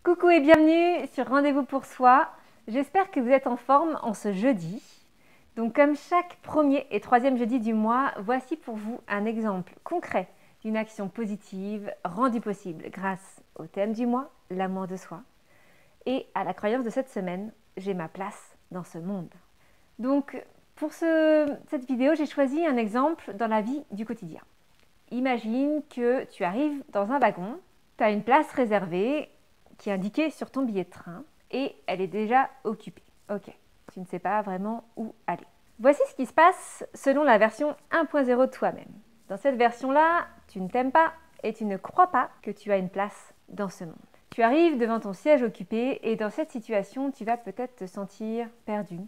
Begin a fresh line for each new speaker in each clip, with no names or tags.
Coucou et bienvenue sur Rendez-vous pour soi. J'espère que vous êtes en forme en ce jeudi. Donc comme chaque premier et troisième jeudi du mois, voici pour vous un exemple concret d'une action positive rendue possible grâce au thème du mois, l'amour de soi, et à la croyance de cette semaine, j'ai ma place dans ce monde. Donc pour cette vidéo, j'ai choisi un exemple dans la vie du quotidien. Imagine que tu arrives dans un wagon, tu as une place réservée qui est indiquée sur ton billet de train et elle est déjà occupée. Ok, tu ne sais pas vraiment où aller. Voici ce qui se passe selon la version 1.0 de toi-même. Dans cette version-là, tu ne t'aimes pas et tu ne crois pas que tu as une place dans ce monde. Tu arrives devant ton siège occupé et dans cette situation, tu vas peut-être te sentir perdu,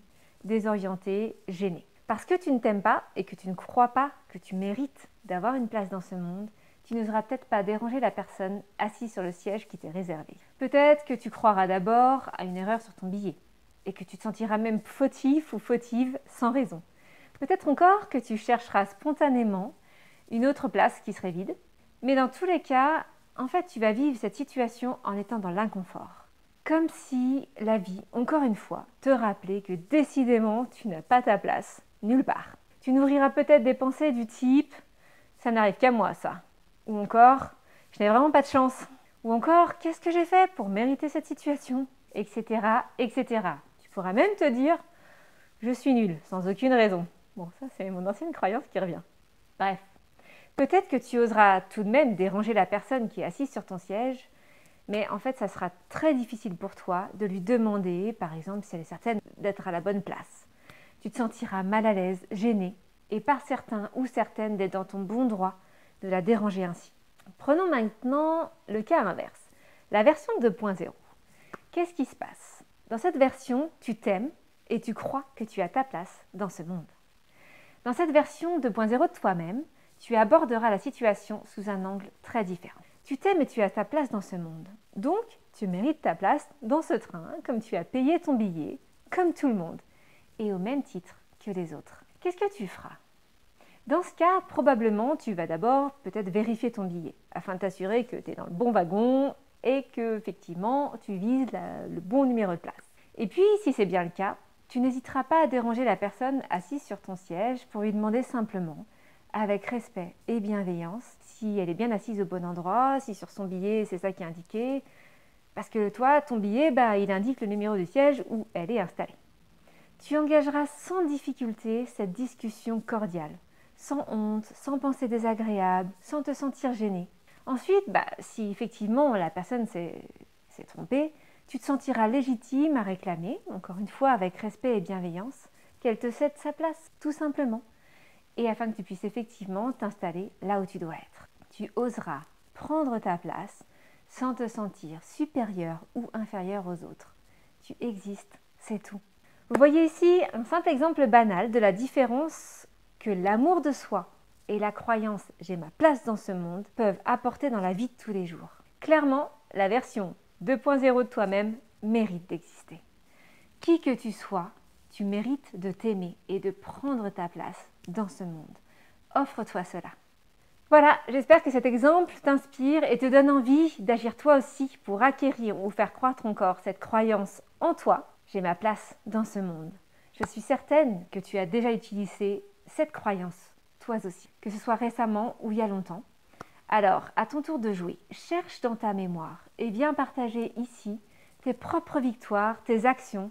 désorienté, gêné. Parce que tu ne t'aimes pas et que tu ne crois pas que tu mérites d'avoir une place dans ce monde, tu n'oseras peut-être pas déranger la personne assise sur le siège qui t'est réservé. Peut-être que tu croiras d'abord à une erreur sur ton billet et que tu te sentiras même fautif ou fautive sans raison. Peut-être encore que tu chercheras spontanément une autre place qui serait vide. Mais dans tous les cas, en fait, tu vas vivre cette situation en étant dans l'inconfort. Comme si la vie, encore une fois, te rappelait que décidément, tu n'as pas ta place nulle part. Tu nourriras peut-être des pensées du type « ça n'arrive qu'à moi ça ». Ou encore « je n'ai vraiment pas de chance ». Ou encore « qu'est-ce que j'ai fait pour mériter cette situation ?» etc. etc. Tu pourras même te dire « je suis nul, sans aucune raison ». Bon, ça c'est mon ancienne croyance qui revient. Bref, peut-être que tu oseras tout de même déranger la personne qui est assise sur ton siège, mais en fait ça sera très difficile pour toi de lui demander, par exemple, si elle est certaine d'être à la bonne place. Tu te sentiras mal à l'aise, gêné, et par certains ou certaines d'être dans ton bon droit de la déranger ainsi. Prenons maintenant le cas inverse, la version 2.0. Qu'est-ce qui se passe? Dans cette version, tu t'aimes et tu crois que tu as ta place dans ce monde. Dans cette version 2.0 de toi-même, tu aborderas la situation sous un angle très différent. Tu t'aimes et tu as ta place dans ce monde. Donc, tu mérites ta place dans ce train, comme tu as payé ton billet, comme tout le monde, et au même titre que les autres. Qu'est-ce que tu feras? Dans ce cas, probablement, tu vas d'abord peut-être vérifier ton billet, afin de t'assurer que tu es dans le bon wagon et que, effectivement, tu vises le bon numéro de place. Et puis, si c'est bien le cas, tu n'hésiteras pas à déranger la personne assise sur ton siège pour lui demander simplement, avec respect et bienveillance, si elle est bien assise au bon endroit, si sur son billet c'est ça qui est indiqué, parce que toi, ton billet, il indique le numéro du siège où elle est installée. Tu engageras sans difficulté cette discussion cordiale, sans honte, sans pensée désagréable, sans te sentir gêné. Ensuite, si effectivement la personne s'est trompée, tu te sentiras légitime à réclamer, encore une fois avec respect et bienveillance, qu'elle te cède sa place, tout simplement, et afin que tu puisses effectivement t'installer là où tu dois être. Tu oseras prendre ta place sans te sentir supérieur ou inférieur aux autres. Tu existes, c'est tout. Vous voyez ici un simple exemple banal de la différence que l'amour de soi et la croyance « j'ai ma place dans ce monde » peuvent apporter dans la vie de tous les jours. Clairement, la version 2.0 de toi-même mérite d'exister. Qui que tu sois, tu mérites de t'aimer et de prendre ta place dans ce monde. Offre-toi cela. Voilà, j'espère que cet exemple t'inspire et te donne envie d'agir toi aussi pour acquérir ou faire croître encore cette croyance en toi. J'ai ma place dans ce monde. Je suis certaine que tu as déjà utilisé cette croyance, toi aussi, que ce soit récemment ou il y a longtemps. Alors, à ton tour de jouer, cherche dans ta mémoire et viens partager ici tes propres victoires, tes actions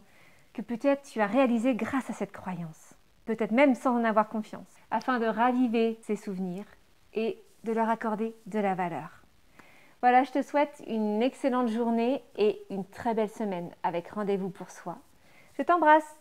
que peut-être tu as réalisées grâce à cette croyance, peut-être même sans en avoir confiance, afin de raviver ces souvenirs et de leur accorder de la valeur. Voilà, je te souhaite une excellente journée et une très belle semaine avec Rendez-vous pour soi. Je t'embrasse!